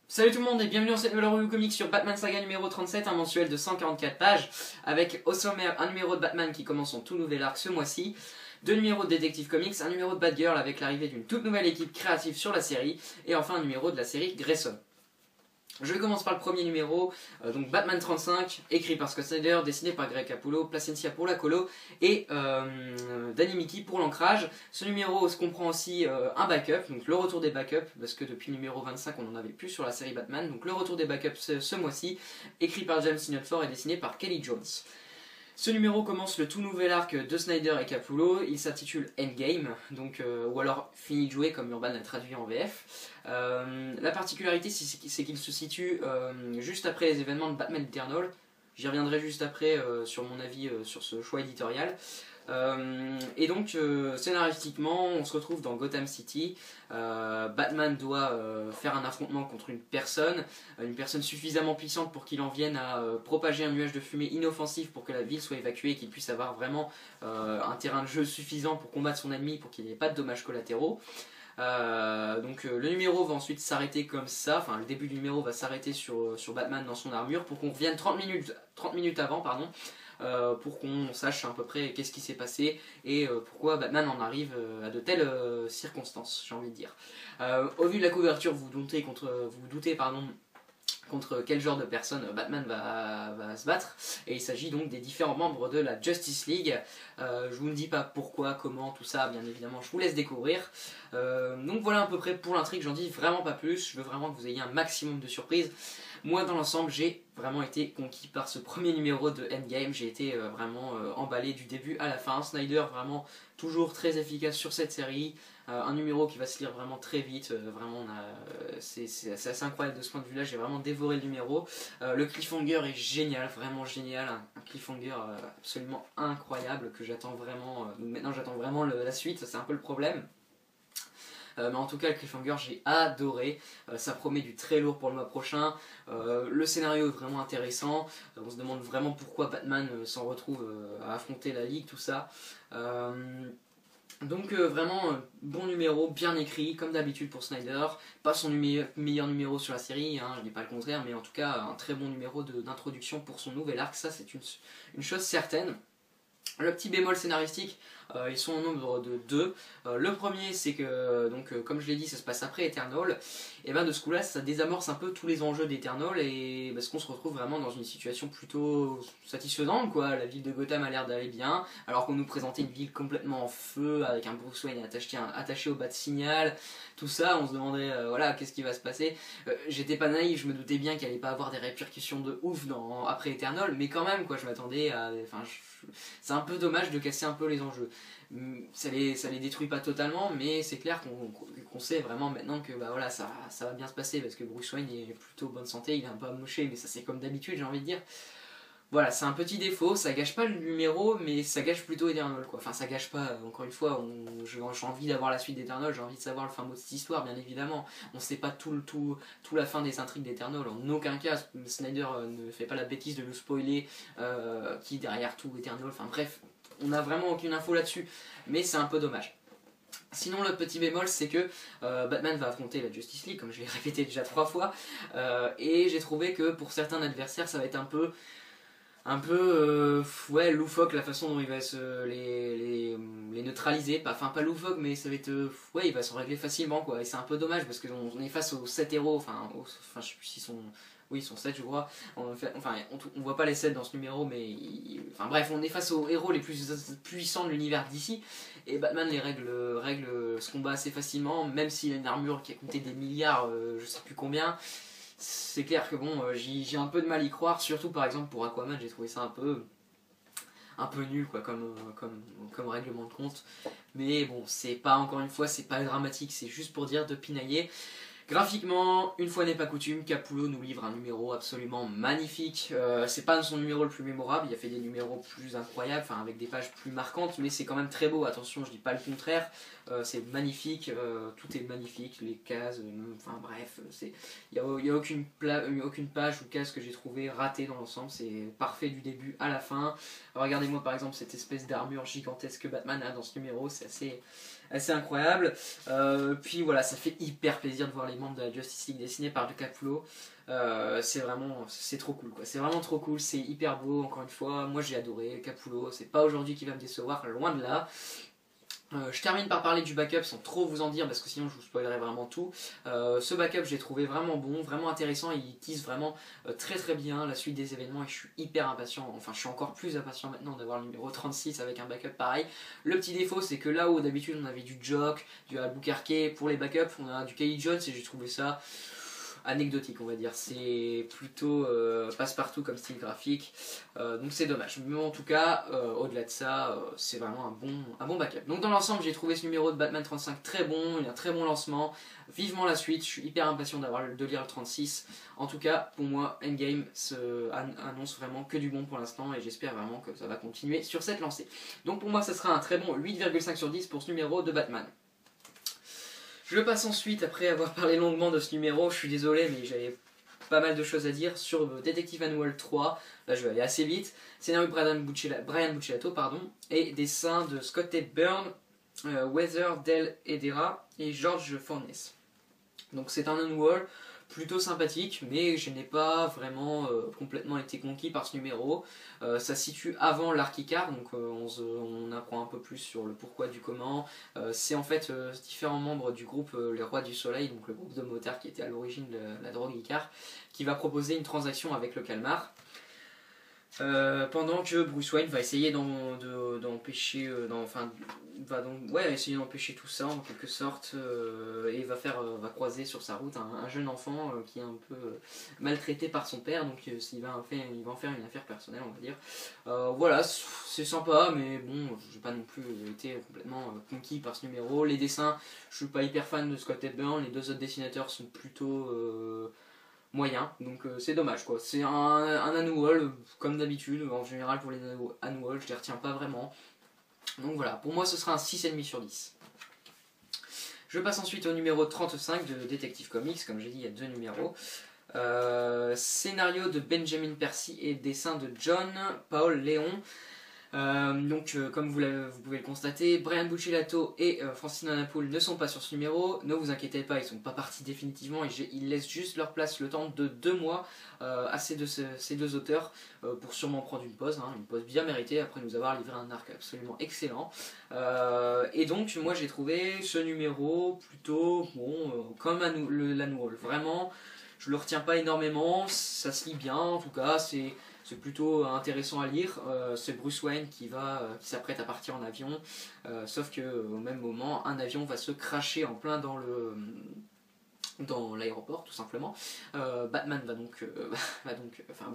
Salut tout le monde et bienvenue dans cette nouvelle review comics sur Batman Saga numéro 37, un mensuel de 144 pages, avec au sommaire un numéro de Batman qui commence son tout nouvel arc ce mois-ci, deux numéros de Detective Comics, un numéro de Batgirl avec l'arrivée d'une toute nouvelle équipe créative sur la série, et enfin un numéro de la série Grayson. Je commence par le premier numéro, donc Batman 35, écrit par Scott Snyder, dessiné par Greg Capullo, Placencia pour la colo et Danny Miki pour l'ancrage. Ce numéro se comprend aussi un backup, donc le retour des backups, parce que depuis le numéro 25 on n'en avait plus sur la série Batman, donc le retour des backups ce mois-ci, écrit par James Tynion Ford et dessiné par Kelly Jones. Ce numéro commence le tout nouvel arc de Snyder et Capullo, il s'intitule Endgame, donc, ou alors Fini de jouer comme Urban l'a traduit en VF. La particularité c'est qu'il se situe juste après les événements de Batman Eternal. J'y reviendrai juste après sur mon avis sur ce choix éditorial. Et donc scénaristiquement on se retrouve dans Gotham City. Batman doit faire un affrontement contre une personne suffisamment puissante pour qu'il en vienne à propager un nuage de fumée inoffensif pour que la ville soit évacuée et qu'il puisse avoir vraiment un terrain de jeu suffisant pour combattre son ennemi pour qu'il n'y ait pas de dommages collatéraux. Le numéro va ensuite s'arrêter comme ça, enfin le début du numéro va s'arrêter sur Batman dans son armure pour qu'on revienne 30 minutes avant, pardon, pour qu'on sache à peu près qu'est-ce qui s'est passé et pourquoi Batman en arrive à de telles circonstances, j'ai envie de dire. Au vu de la couverture, vous vous doutez contre quel genre de personne Batman va se battre, et il s'agit donc des différents membres de la Justice League. Je vous ne dis pas pourquoi, comment, tout ça, bien évidemment je vous laisse découvrir. Donc voilà à peu près pour l'intrigue, j'en dis vraiment pas plus, je veux vraiment que vous ayez un maximum de surprises. Moi dans l'ensemble j'ai vraiment été conquis par ce premier numéro de Endgame, j'ai été vraiment emballé du début à la fin. Snyder vraiment toujours très efficace sur cette série, un numéro qui va se lire vraiment très vite, vraiment c'est assez incroyable de ce point de vue là, j'ai vraiment dévoré le numéro. Le cliffhanger est génial, vraiment génial, un cliffhanger absolument incroyable que j'attends vraiment, maintenant j'attends vraiment la suite, c'est un peu le problème. Mais en tout cas le cliffhanger j'ai adoré, ça promet du très lourd pour le mois prochain, le scénario est vraiment intéressant, on se demande vraiment pourquoi Batman s'en retrouve à affronter la Ligue, tout ça. Donc vraiment bon numéro, bien écrit, comme d'habitude pour Snyder, pas son meilleur numéro sur la série, hein, je dis pas le contraire, mais en tout cas un très bon numéro d'introduction pour son nouvel arc, ça c'est une chose certaine. Le petit bémol scénaristique, ils sont au nombre de deux. Le premier, c'est que, comme je l'ai dit, ça se passe après Eternal. Et ben de ce coup-là, ça désamorce un peu tous les enjeux d'Eternal, et parce qu'on se retrouve vraiment dans une situation plutôt satisfaisante, quoi. La ville de Gotham a l'air d'aller bien, alors qu'on nous présentait une ville complètement en feu, avec un Bruce Wayne attaché au bas de signal, tout ça. On se demandait, voilà, qu'est-ce qui va se passer. J'étais pas naïf, je me doutais bien qu'il allait pas avoir des répercussions de ouf après Eternal, mais quand même, quoi, je m'attendais à... c'est un peu dommage de casser un peu les enjeux. Ça les détruit pas totalement, mais c'est clair qu'on sait vraiment maintenant que bah voilà, ça va bien se passer parce que Bruce Wayne est plutôt bonne santé, il est un peu amoché, mais ça c'est comme d'habitude, j'ai envie de dire. Voilà, c'est un petit défaut, ça gâche pas le numéro, mais ça gâche plutôt Eternal, quoi. Enfin, ça gâche pas, encore une fois, j'ai envie d'avoir la suite d'Eternal, j'ai envie de savoir le fin mot de cette histoire, bien évidemment. On sait pas tout la fin des intrigues d'Eternal, en aucun cas, Snyder ne fait pas la bêtise de nous spoiler qui derrière tout Eternal, enfin bref, on n'a vraiment aucune info là-dessus, mais c'est un peu dommage. Sinon le petit bémol c'est que Batman va affronter la Justice League, comme je l'ai répété déjà 3 fois, et j'ai trouvé que pour certains adversaires ça va être un peu ouais, loufoque la façon dont il va les neutraliser, enfin pas loufoque mais ça va être, ouais, il va s'en régler facilement, quoi, et c'est un peu dommage parce qu'on est face aux 7 héros, enfin je sais plus s'ils sont... Oui, ils sont 7 je crois, on voit pas les 7 dans ce numéro, mais enfin bref, on est face aux héros les plus puissants de l'univers d'ici, et Batman les règle ce combat assez facilement, même s'il a une armure qui a coûté des milliards, je sais plus combien. C'est clair que bon, j'ai un peu de mal à y croire, surtout par exemple pour Aquaman, j'ai trouvé ça un peu nul, quoi, comme règlement de compte. Mais bon, c'est pas, encore une fois, c'est pas dramatique, c'est juste pour dire de pinailler. Graphiquement, une fois n'est pas coutume, Capullo nous livre un numéro absolument magnifique. C'est pas son numéro le plus mémorable, il a fait des numéros plus incroyables, enfin avec des pages plus marquantes, mais c'est quand même très beau, attention, je dis pas le contraire. C'est magnifique, tout est magnifique, les cases, enfin bref, il n'y a aucune page ou case que j'ai trouvé ratée dans l'ensemble, c'est parfait du début à la fin. Regardez-moi par exemple cette espèce d'armure gigantesque que Batman a dans ce numéro, c'est assez incroyable. Puis voilà, ça fait hyper plaisir de voir les membres de la Justice League dessinés par Capullo. C'est vraiment, c'est trop cool quoi, c'est vraiment trop cool, c'est hyper beau, encore une fois, moi j'ai adoré Capullo, c'est pas aujourd'hui qui va me décevoir, loin de là. Je termine par parler du backup sans trop vous en dire parce que sinon je vous spoilerai vraiment tout. Ce backup j'ai trouvé vraiment bon, vraiment intéressant, il tease vraiment très très bien la suite des événements et je suis hyper impatient, enfin je suis encore plus impatient maintenant d'avoir le numéro 36 avec un backup pareil. Le petit défaut c'est que là où d'habitude on avait du Jock, du Albuquerque pour les backups, on a du Kelly Jones et j'ai trouvé ça anecdotique on va dire, c'est plutôt passe-partout comme style graphique, donc c'est dommage, mais en tout cas au-delà de ça c'est vraiment un bon backup. Donc dans l'ensemble j'ai trouvé ce numéro de Batman 35 très bon, il a un très bon lancement, vivement la suite, je suis hyper impatient de lire le 36, en tout cas pour moi Endgame annonce vraiment que du bon pour l'instant et j'espère vraiment que ça va continuer sur cette lancée. Donc pour moi ça sera un très bon 8,5 sur 10 pour ce numéro de Batman. Je passe ensuite, après avoir parlé longuement de ce numéro, je suis désolé mais j'avais pas mal de choses à dire sur Detective Annual 3, là je vais aller assez vite, scénario de Brian Buccellato et dessin de Scott Ted Byrne, Weather Del Edera et George Fornes. Donc c'est un annual plutôt sympathique, mais je n'ai pas vraiment complètement été conquis par ce numéro. Ça se situe avant l'arc Icar, donc on apprend un peu plus sur le pourquoi du comment. C'est en fait différents membres du groupe Les Rois du Soleil, donc le groupe de motards qui était à l'origine de la drogue Icar, qui va proposer une transaction avec le Calmar. Pendant que Bruce Wayne va essayer d'empêcher, essayer d'empêcher tout ça en quelque sorte, et va croiser sur sa route un jeune enfant qui est un peu maltraité par son père, donc il va en faire une affaire personnelle on va dire. Voilà, c'est sympa, mais bon, j'ai pas non plus été complètement conquis par ce numéro. Les dessins, je suis pas hyper fan de Scott Ted Byrne, les deux autres dessinateurs sont plutôt moyen, donc c'est dommage quoi. C'est un annual comme d'habitude, en général pour les annuals je les retiens pas vraiment. Donc voilà, pour moi ce sera un 6,5 sur 10. Je passe ensuite au numéro 35 de Detective Comics, comme j'ai dit il y a 2 numéros. Scénario de Benjamin Percy et dessin de John Paul Léon. Comme vous pouvez le constater, Brian Buccellato et Francine Anapoul ne sont pas sur ce numéro. Ne vous inquiétez pas, ils sont pas partis définitivement et ils laissent juste leur place le temps de 2 mois à ces deux auteurs pour sûrement prendre une pause bien méritée après nous avoir livré un arc absolument excellent. Et donc moi j'ai trouvé ce numéro plutôt bon, comme l'annual. Vraiment, je le retiens pas énormément, ça se lit bien en tout cas, c'est plutôt intéressant à lire. C'est Bruce Wayne qui s'apprête à partir en avion, sauf que au même moment un avion va se crasher en plein dans l'aéroport tout simplement. Batman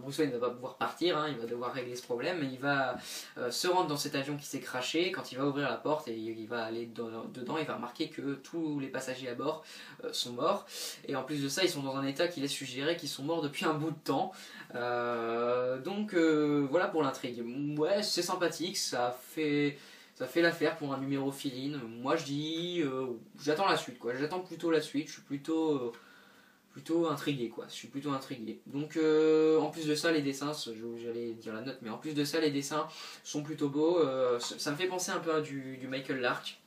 Bruce Wayne va pas pouvoir partir, il va devoir régler ce problème, il va se rendre dans cet avion qui s'est crashé. Quand il va ouvrir la porte et il va aller dedans, il va remarquer que tous les passagers à bord sont morts, et en plus de ça ils sont dans un état qui laisse suggérer qu'ils sont morts depuis un bout de temps. Voilà pour l'intrigue. Ouais, c'est sympathique, ça fait l'affaire pour un numéro fill-in. Moi je dis j'attends la suite quoi, j'attends plutôt la suite, je suis plutôt intrigué quoi, je suis plutôt intrigué. Donc en plus de ça les dessins, j'allais dire la note, mais en plus de ça les dessins sont plutôt beaux, ça me fait penser un peu à du Michael Lark,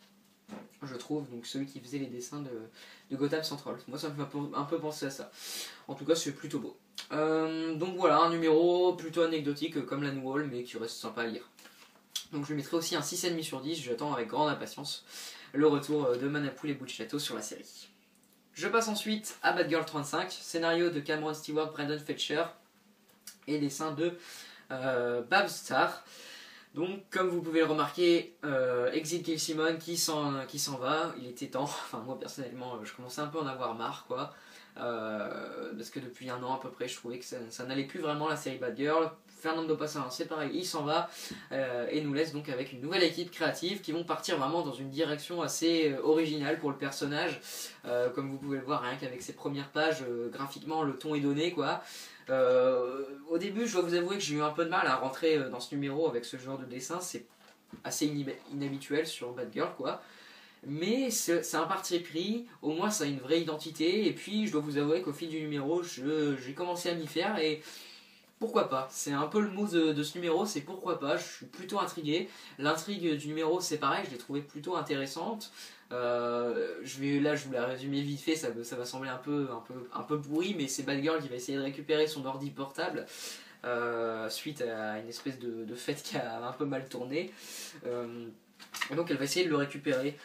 je trouve, donc celui qui faisait les dessins de Gotham Central. Moi ça me fait un peu penser à ça. En tout cas c'est plutôt beau. Donc voilà, un numéro plutôt anecdotique comme l'annual, mais qui reste sympa à lire. Donc je lui mettrai aussi un 6,5 sur 10, j'attends avec grande impatience le retour de Manapoul et Buccellato sur la série. Je passe ensuite à Batgirl 35, scénario de Cameron Stewart, Brandon Fletcher et dessin de Babs Starr. Donc comme vous pouvez le remarquer, exit Gail Simone qui s'en va, il était temps, enfin moi personnellement je commençais un peu à en avoir marre quoi. Parce que depuis 1 an à peu près je trouvais que ça n'allait plus vraiment la série Batgirl. Fernando Pasarin c'est pareil, il s'en va et nous laisse donc avec une nouvelle équipe créative qui vont partir vraiment dans une direction assez originale pour le personnage. Comme vous pouvez le voir rien qu'avec ses premières pages, graphiquement le ton est donné quoi. Au début je dois vous avouer que j'ai eu un peu de mal à rentrer dans ce numéro avec ce genre de dessin, c'est assez inhabituel sur Batgirl quoi. Mais c'est un parti pris, au moins ça a une vraie identité, et puis je dois vous avouer qu'au fil du numéro, j'ai commencé à m'y faire, et pourquoi pas. C'est un peu le mood de ce numéro, c'est pourquoi pas, je suis plutôt intrigué. L'intrigue du numéro c'est pareil, je l'ai trouvée plutôt intéressante. Là, je vous la résumer vite fait, ça va sembler un peu pourri, mais c'est Batgirl qui va essayer de récupérer son ordi portable suite à une espèce de fête qui a un peu mal tourné. Et donc elle va essayer de le récupérer.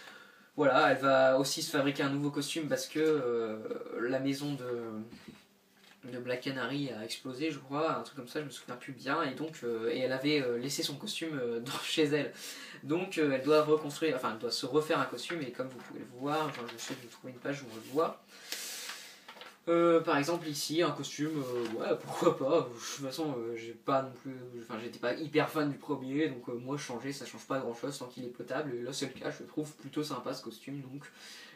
Voilà, elle va aussi se fabriquer un nouveau costume parce que la maison de Black Canary a explosé, je crois, un truc comme ça, je me souviens plus bien, et donc et elle avait laissé son costume chez elle. Donc elle doit reconstruire, enfin elle doit se refaire un costume, et comme vous pouvez le voir, enfin, je sais que vous trouvez une page où on le voit. Par exemple ici un costume, ouais pourquoi pas, de toute façon j'ai pas non plus, enfin j'étais pas hyper fan du premier, donc moi changer ça change pas grand chose tant qu'il est potable, et là c'est le cas, je le trouve plutôt sympa ce costume, donc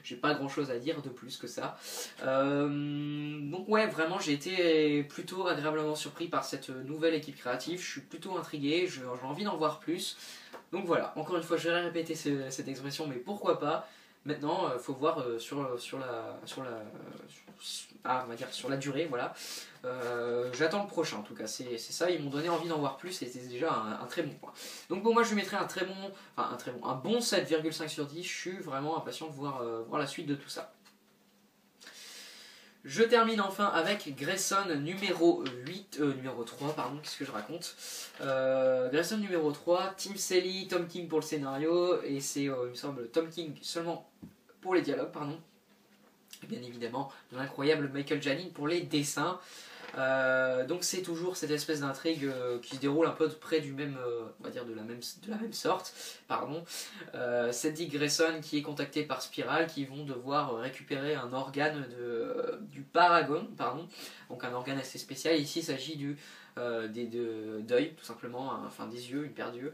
j'ai pas grand chose à dire de plus que ça. Donc ouais, vraiment j'ai été plutôt agréablement surpris par cette nouvelle équipe créative, je suis plutôt intrigué, j'ai envie d'en voir plus. Donc voilà, encore une fois je vais répéter cette expression, mais pourquoi pas. Maintenant, il faut voir on va dire sur la durée, voilà. J'attends le prochain en tout cas, c'est ça, ils m'ont donné envie d'en voir plus et c'est déjà un très bon point. Donc pour moi je lui mettrai un bon 7,5 sur 10, je suis vraiment impatient de voir la suite de tout ça. Je termine enfin avec Grayson numéro 3, pardon, qu'est-ce que je raconte. Grayson numéro 3, Tim Sally, Tom King pour le scénario, et c'est, il me semble, Tom King seulement pour les dialogues, pardon. Et bien évidemment, l'incroyable Michael Janin pour les dessins. Donc c'est toujours cette espèce d'intrigue qui se déroule un peu près du même, on va dire de la même sorte, pardon. Cedric Grayson qui est contacté par Spiral, qui vont devoir récupérer un organe du Paragon, pardon. Donc un organe assez spécial. Ici il s'agit d'œil, tout simplement, enfin des yeux, une paire d'yeux,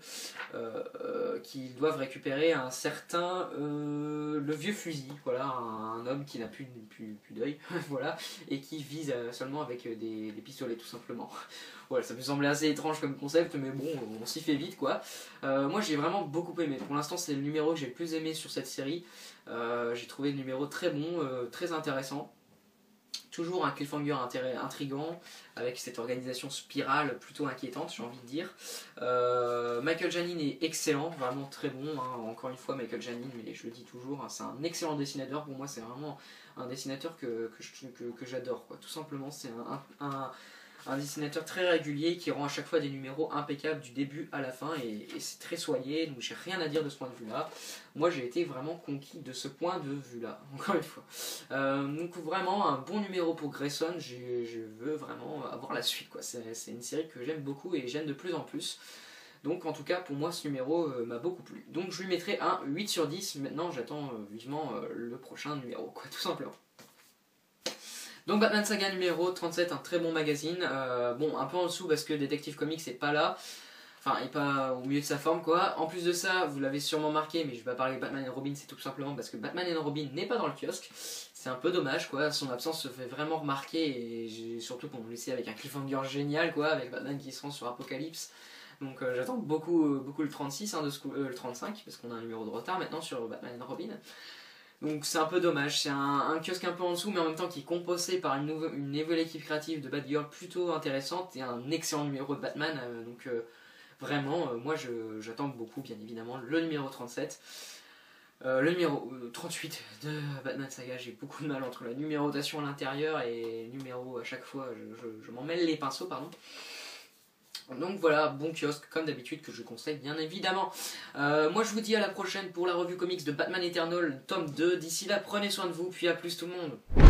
qu'ils doivent récupérer un certain le vieux fusil, voilà, un homme qui n'a plus d'œil, voilà, et qui vise seulement avec des pistolets tout simplement. Voilà, ça peut sembler assez étrange comme concept, mais bon, on s'y fait vite quoi. Moi j'ai vraiment beaucoup aimé, pour l'instant c'est le numéro que j'ai le plus aimé sur cette série. J'ai trouvé le numéro très bon, très intéressant. Toujours un cliffhanger intrigant, avec cette organisation spirale plutôt inquiétante, j'ai envie de dire. Michael Janin est excellent, vraiment très bon, hein. Encore une fois Michael Janin, mais je le dis toujours, hein, c'est un excellent dessinateur, pour moi c'est vraiment un dessinateur que j'adore, tout simplement. C'est un dessinateur très régulier qui rend à chaque fois des numéros impeccables du début à la fin, et c'est très soigné, donc j'ai rien à dire de ce point de vue là. Moi j'ai été vraiment conquis de ce point de vue là, encore une fois. Donc vraiment un bon numéro pour Grayson, je veux vraiment avoir la suite quoi. C'est une série que j'aime beaucoup et j'aime de plus en plus. Donc en tout cas pour moi ce numéro m'a beaucoup plu. Donc je lui mettrai un 8 sur 10, maintenant j'attends vivement le prochain numéro quoi, tout simplement. Donc Batman Saga numéro 37, un très bon magazine, bon un peu en dessous parce que Detective Comics c'est pas là, enfin il est pas au milieu de sa forme quoi. En plus de ça, vous l'avez sûrement marqué, mais je vais pas parler de Batman and Robin, c'est tout simplement parce que Batman and Robin n'est pas dans le kiosque. C'est un peu dommage quoi, son absence se fait vraiment remarquer, et surtout qu'on nous laissait avec un cliffhanger génial quoi, avec Batman qui se rend sur Apocalypse. Donc j'attends beaucoup le 36, hein, le 35, parce qu'on a un numéro de retard maintenant sur Batman and Robin. Donc c'est un peu dommage, c'est un kiosque un peu en dessous, mais en même temps qui est composé par une nouvelle équipe créative de Batgirl plutôt intéressante, et un excellent numéro de Batman, donc vraiment, moi j'attends beaucoup bien évidemment le numéro 37. Le numéro 38 de Batman Saga, j'ai beaucoup de mal entre la numérotation à l'intérieur et le numéro à chaque fois, je m'en mêle les pinceaux, pardon. Donc voilà, bon kiosque comme d'habitude que je conseille bien évidemment. Moi je vous dis à la prochaine pour la revue comics de Batman Eternal tome 2. D'ici là, prenez soin de vous, puis à plus tout le monde.